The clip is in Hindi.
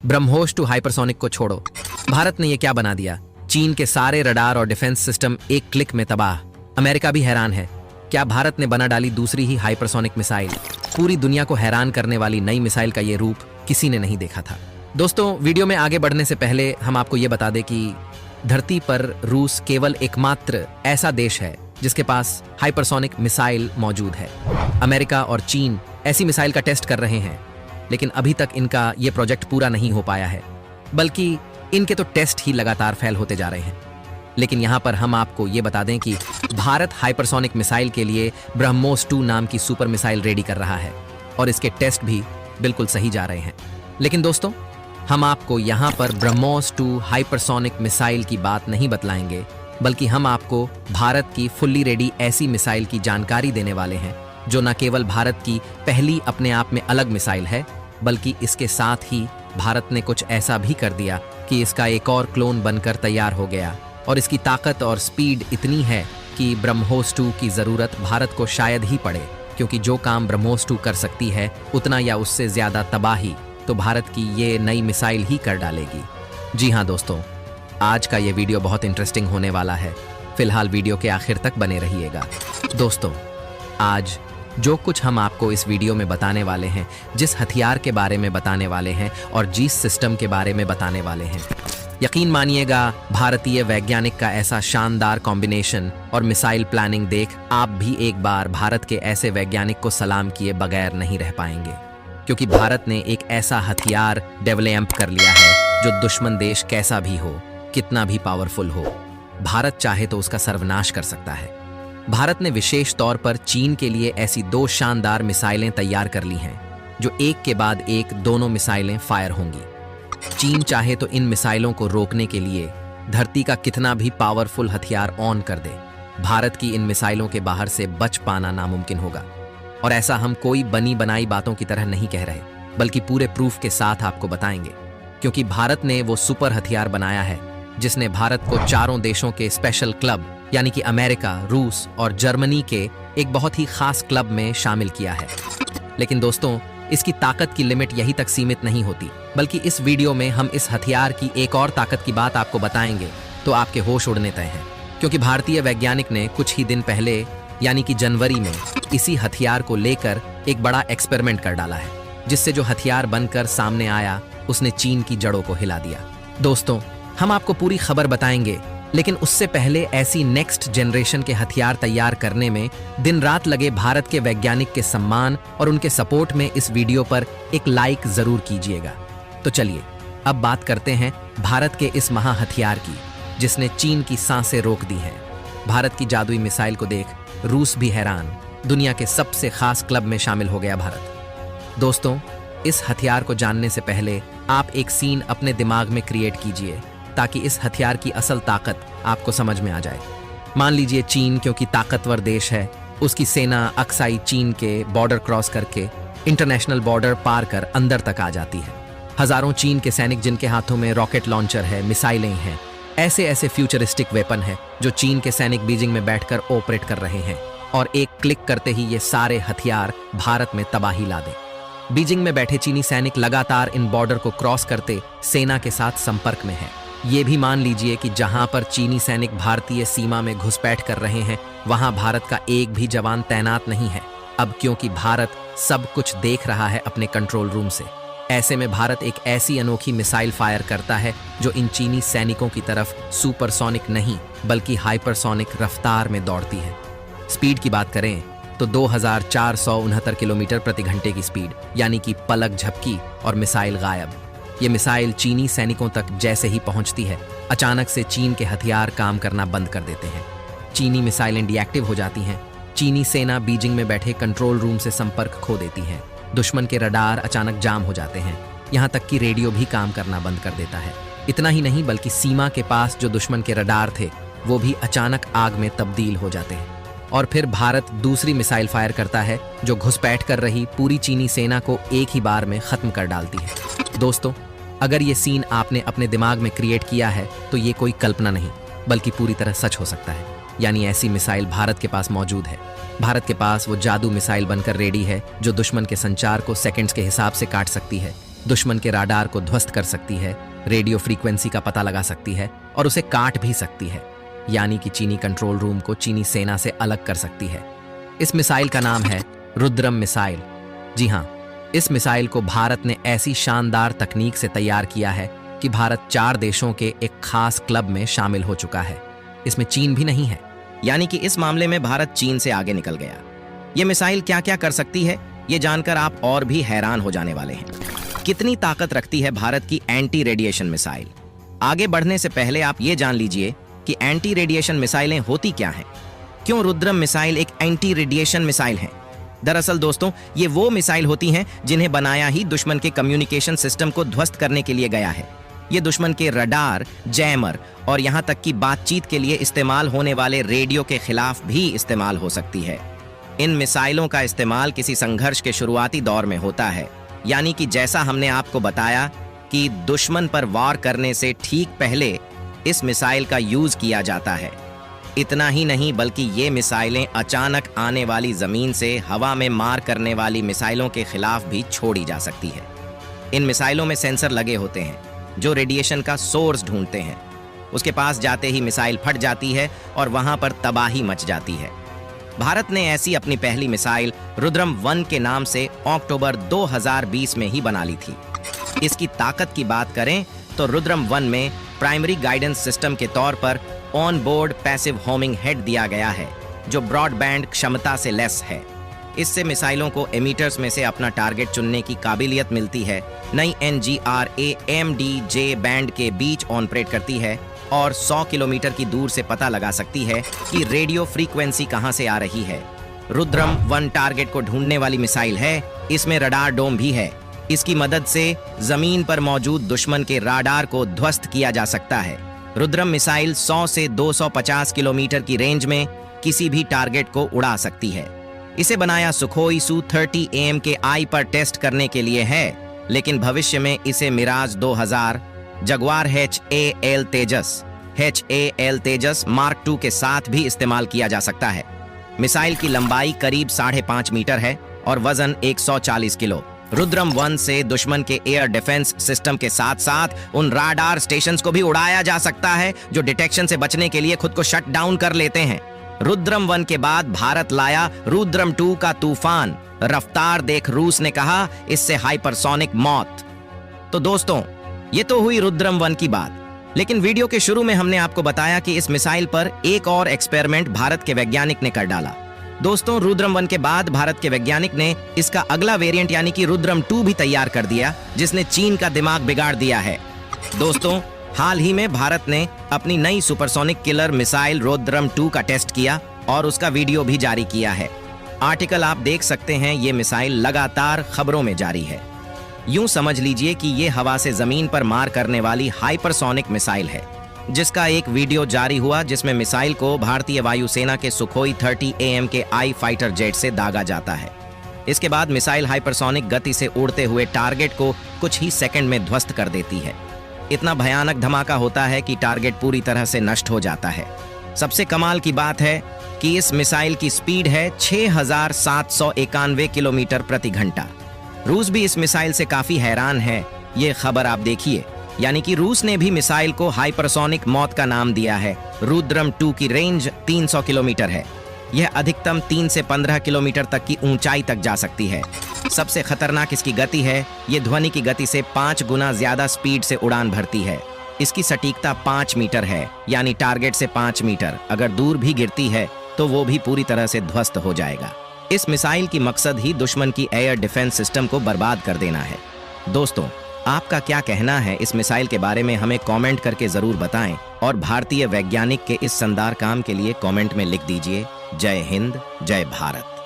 ब्रह्मोस टू हाइपरसोनिक को छोड़ो, भारत ने ये क्या बना दिया। चीन के सारे रडार और डिफेंस सिस्टम एक क्लिक में तबाह। अमेरिका भी हैरान है, क्या भारत ने बना डाली दूसरी ही हाइपरसोनिक मिसाइल। पूरी दुनिया को हैरान करने वाली नई मिसाइल का ये रूप किसी ने नहीं देखा था। दोस्तों, वीडियो में आगे बढ़ने से पहले हम आपको ये बता दें कि धरती पर रूस केवल एकमात्र ऐसा देश है जिसके पास हाइपरसोनिक मिसाइल मौजूद है। अमेरिका और चीन ऐसी मिसाइल का टेस्ट कर रहे हैं, लेकिन अभी तक इनका ये प्रोजेक्ट पूरा नहीं हो पाया है, बल्कि इनके तो टेस्ट ही लगातार फेल होते जा रहे हैं। लेकिन यहाँ पर हम आपको ये बता दें कि भारत हाइपरसोनिक मिसाइल के लिए ब्रह्मोस 2 नाम की सुपर मिसाइल रेडी कर रहा है और इसके टेस्ट भी बिल्कुल सही जा रहे हैं। लेकिन दोस्तों, हम आपको यहाँ पर ब्रह्मोस 2 हाइपरसोनिक मिसाइल की बात नहीं बतलाएंगे, बल्कि हम आपको भारत की फुल्ली रेडी ऐसी मिसाइल की जानकारी देने वाले हैं जो न केवल भारत की पहली अपने आप में अलग मिसाइल है, बल्कि इसके साथ ही भारत ने कुछ ऐसा भी कर दिया कि इसका एक और क्लोन बनकर तैयार हो गया और इसकी ताकत और स्पीड इतनी है कि ब्रह्मोस 2 की ज़रूरत भारत को शायद ही पड़े, क्योंकि जो काम ब्रह्मोस 2 कर सकती है उतना या उससे ज़्यादा तबाही तो भारत की ये नई मिसाइल ही कर डालेगी। जी हाँ दोस्तों, आज का ये वीडियो बहुत इंटरेस्टिंग होने वाला है। फिलहाल वीडियो के आखिर तक बने रहिएगा। दोस्तों, आज जो कुछ हम आपको इस वीडियो में बताने वाले हैं, जिस हथियार के बारे में बताने वाले हैं और जिस सिस्टम के बारे में बताने वाले हैं, यकीन मानिएगा भारतीय वैज्ञानिक का ऐसा शानदार कॉम्बिनेशन और मिसाइल प्लानिंग देख आप भी एक बार भारत के ऐसे वैज्ञानिक को सलाम किए बगैर नहीं रह पाएंगे, क्योंकि भारत ने एक ऐसा हथियार डेवलप कर लिया है जो दुश्मन देश कैसा भी हो, कितना भी पावरफुल हो, भारत चाहे तो उसका सर्वनाश कर सकता है। भारत ने विशेष तौर पर चीन के लिए ऐसी 2 शानदार मिसाइलें तैयार कर ली हैं जो एक के बाद एक दोनों मिसाइलें फायर होंगी। चीन चाहे तो इन मिसाइलों को रोकने के लिए धरती का कितना भी पावरफुल हथियार ऑन कर दे, भारत की इन मिसाइलों के बाहर से बच पाना नामुमकिन होगा। और ऐसा हम कोई बनी बनाई बातों की तरह नहीं कह रहे, बल्कि पूरे प्रूफ के साथ आपको बताएंगे, क्योंकि भारत ने वो सुपर हथियार बनाया है जिसने भारत को चारों देशों के स्पेशल क्लब यानी कि अमेरिका, रूस और जर्मनी के एक बहुत ही खास क्लब में शामिल किया है। लेकिन दोस्तों, इसकी ताकत की लिमिट यही तक सीमित नहीं होती, बल्कि इस वीडियो में हम इस हथियार की एक और ताकत की बात आपको बताएंगे तो आपके होश उड़ने तय हैं, क्योंकि भारतीय वैज्ञानिक ने कुछ ही दिन पहले यानी कि जनवरी में इसी हथियार को लेकर एक बड़ा एक्सपेरिमेंट कर डाला है, जिससे जो हथियार बनकर सामने आया उसने चीन की जड़ों को हिला दिया। दोस्तों, हम आपको पूरी खबर बताएंगे, लेकिन उससे पहले ऐसी नेक्स्ट जनरेशन के हथियार तैयार करने में दिन रात लगे भारत के वैज्ञानिक के सम्मान और उनके सपोर्ट में इस वीडियो पर एक लाइक जरूर कीजिएगा। तो चलिए अब बात करते हैं भारत के इस महा हथियार की, जिसने चीन की सांसें रोक दी हैं। भारत की जादुई मिसाइल को देख रूस भी हैरान, दुनिया के सबसे खास क्लब में शामिल हो गया भारत। दोस्तों, इस हथियार को जानने से पहले आप एक सीन अपने दिमाग में क्रिएट कीजिए ताकि इस हथियार की असल ताकत आपको समझ में आ जाए। मान लीजिए चीन क्योंकि ताकतवर देश है, उसकी सेना अक्साई चीन के बॉर्डर क्रॉस करके इंटरनेशनल बॉर्डर पार कर अंदर तक आ जाती है। हजारों चीन के सैनिक जिनके हाथों में रॉकेट लॉन्चर है, मिसाइलें हैं, ऐसे फ्यूचरिस्टिक वेपन है जो चीन के सैनिक बीजिंग में बैठकर ऑपरेट कर रहे हैं और एक क्लिक करते ही ये सारे हथियार भारत में तबाही ला दें। बीजिंग में बैठे चीनी सैनिक लगातार इन बॉर्डर को क्रॉस करते सेना के साथ संपर्क में है। ये भी मान लीजिए कि जहां पर चीनी सैनिक भारतीय सीमा में घुसपैठ कर रहे हैं, वहां भारत का एक भी जवान तैनात नहीं है। अब क्योंकि भारत सब कुछ देख रहा है अपने कंट्रोल रूम से, ऐसे में भारत एक ऐसी अनोखी मिसाइल फायर करता है जो इन चीनी सैनिकों की तरफ सुपरसोनिक नहीं बल्कि हाइपरसोनिक रफ्तार में दौड़ती है। स्पीड की बात करें तो 2469 किलोमीटर प्रति घंटे की स्पीड, यानी कि पलक झपकी और मिसाइल गायब। ये मिसाइल चीनी सैनिकों तक जैसे ही पहुंचती है, अचानक से चीन के हथियार काम करना बंद कर देते हैं। चीनी मिसाइलें डीएक्टिव हो जाती हैं। चीनी सेना बीजिंग में बैठे कंट्रोल रूम से संपर्क खो देती है। दुश्मन के रडार अचानक जाम हो जाते हैं, यहाँ तक कि रेडियो भी काम करना बंद कर देता है। इतना ही नहीं, बल्कि सीमा के पास जो दुश्मन के रडार थे वो भी अचानक आग में तब्दील हो जाते हैं। और फिर भारत दूसरी मिसाइल फायर करता है जो घुसपैठ कर रही पूरी चीनी सेना को एक ही बार में खत्म कर डालती है। दोस्तों, अगर ये सीन आपने अपने दिमाग में क्रिएट किया है तो ये कोई कल्पना नहीं बल्कि पूरी तरह सच हो सकता है। यानी ऐसी मिसाइल भारत के पास मौजूद है। भारत के पास वो जादू मिसाइल बनकर रेडी है जो दुश्मन के संचार को सेकंड्स के हिसाब से काट सकती है। दुश्मन के राडार को ध्वस्त कर सकती है, रेडियो फ्रीक्वेंसी का पता लगा सकती है और उसे काट भी सकती है, यानी कि चीनी कंट्रोल रूम को चीनी सेना से अलग कर सकती है। इस मिसाइल का नाम है रुद्रम मिसाइल। जी हाँ, इस मिसाइल को भारत ने ऐसी शानदार तकनीक से तैयार किया है कि भारत 4 देशों के एक खास क्लब में शामिल हो चुका है। इसमें चीन भी नहीं है, यानी कि इस मामले में भारत चीन से आगे निकल गया। ये मिसाइल क्या क्या कर सकती है, ये जानकर आप और भी हैरान हो जाने वाले हैं। कितनी ताकत रखती है भारत की एंटी रेडिएशन मिसाइल। आगे बढ़ने से पहले आप ये जान लीजिए कि एंटी रेडिएशन मिसाइलें होती क्या हैं। क्यों रुद्रम मिसाइल एक एंटी रेडिएशन मिसाइल है? दरअसल दोस्तों, ये वो मिसाइल होती हैं जिन्हें बनाया ही दुश्मन के कम्युनिकेशन सिस्टम को ध्वस्त करने के लिए गया है। ये दुश्मन के रडार, जैमर और यहाँ तक कि बातचीत के लिए इस्तेमाल होने वाले रेडियो के खिलाफ भी इस्तेमाल हो सकती है। इन मिसाइलों का इस्तेमाल किसी संघर्ष के शुरुआती दौर में होता है, यानी कि जैसा हमने आपको बताया कि दुश्मन पर वार करने से ठीक पहले इस मिसाइल का यूज किया जाता है। इतना ही नहीं, बल्कि ये मिसाइलें अचानक आने वाली जमीन से हवा में मार करने वाली मिसाइलों के खिलाफ भी छोड़ी जा सकती है। इन मिसाइलों में सेंसर लगे होते हैं जो रेडिएशन का सोर्स ढूंढते हैं। उसके पास जाते ही मिसाइल फट जाती है और वहां पर तबाही मच जाती है। भारत ने ऐसी अपनी पहली मिसाइल रुद्रम 1 के नाम से अक्टूबर 2020 में ही बना ली थी। इसकी ताकत की बात करें तो रुद्रम 1 में प्राइमरी गाइडेंस सिस्टम के तौर पर on board passive homing head दिया गया है, जो ब्रॉडबैंड क्षमता से लेस है। इससे मिसाइलों को एमीटर्स में से अपना टारगेट चुनने की काबिलियत मिलती है। नई NGRA-MDJ बैंड के बीच ऑपरेट करती है और 100 किलोमीटर की दूर से पता लगा सकती है कि रेडियो फ्रीक्वेंसी कहां से आ रही है। रुद्रम 1 टारगेट को ढूंढने वाली मिसाइल है। इसमें रडार डोम भी है। इसकी मदद से जमीन पर मौजूद दुश्मन के राडार को ध्वस्त किया जा सकता है। रुद्रम मिसाइल 100 से 250 किलोमीटर की रेंज में किसी भी टारगेट को उड़ा सकती है। इसे बनाया सुखोई Su-30 AMKI पर टेस्ट करने के लिए है, लेकिन भविष्य में इसे मिराज 2000, जगुआर HAL तेजस मार्क 2 के साथ भी इस्तेमाल किया जा सकता है। मिसाइल की लंबाई करीब 5.5 मीटर है और वजन 140 किलो। रुद्रम 1 से दुश्मन के एयर डिफेंस सिस्टम के साथ साथ उन राडार स्टेशंस को भी उड़ाया जा सकता है जो डिटेक्शन से बचने के लिए खुद को शट डाउन कर लेते हैं। रुद्रम 1 के बाद भारत लाया रुद्रम 2 का तूफान। रफ्तार देख रूस ने कहा इससे हाइपरसोनिक मौत। तो दोस्तों, ये तो हुई रुद्रम 1 की बात, लेकिन वीडियो के शुरू में हमने आपको बताया कि इस मिसाइल पर एक और एक्सपेरिमेंट भारत के वैज्ञानिक ने कर डाला। दोस्तों, रुद्रम 1 के बाद भारत के वैज्ञानिक ने इसका अगला वेरिएंट यानी कि रुद्रम 2 भी तैयार कर दिया, जिसने चीन का दिमाग बिगाड़ दिया है। दोस्तों, हाल ही में भारत ने अपनी नई सुपरसोनिक किलर मिसाइल रुद्रम 2 का टेस्ट किया और उसका वीडियो भी जारी किया है। आर्टिकल आप देख सकते हैं। ये मिसाइल लगातार खबरों में जारी है। यूं समझ लीजिए कि ये हवा से जमीन पर मार करने वाली हाइपरसोनिक मिसाइल है, जिसका एक वीडियो जारी हुआ जिसमें मिसाइल को भारतीय वायुसेना के सुखोई 30 AMKI फाइटर जेट से दागा जाता है। इसके बाद मिसाइल हाइपरसोनिक गति से उड़ते हुए टारगेट को कुछ ही सेकंड में ध्वस्त कर देती है। इतना भयानक धमाका होता है कि टारगेट पूरी तरह से नष्ट हो जाता है। सबसे कमाल की बात है कि इस मिसाइल की स्पीड है 6791 किलोमीटर प्रति घंटा। रूस भी इस मिसाइल से काफी हैरान है। ये खबर आप देखिए, यानी कि रूस ने भी मिसाइल को हाइपरसोनिक मौत का नाम दिया है। रुद्रम 2 की रेंज 300 किलोमीटर है। यह अधिकतम 3 से 15 किलोमीटर तक की ऊंचाई तक जा सकती है। सबसे खतरनाक इसकी गति है। ये ध्वनि की गति से 5 गुना ज्यादा स्पीड से उड़ान भरती है। इसकी सटीकता 5 मीटर है, यानी टारगेट से 5 मीटर अगर दूर भी गिरती है तो वो भी पूरी तरह से ध्वस्त हो जाएगा। इस मिसाइल की मकसद ही दुश्मन की एयर डिफेंस सिस्टम को बर्बाद कर देना है। दोस्तों, आपका क्या कहना है इस मिसाइल के बारे में हमें कमेंट करके जरूर बताएं और भारतीय वैज्ञानिक के इस शानदार काम के लिए कमेंट में लिख दीजिए जय हिंद, जय भारत।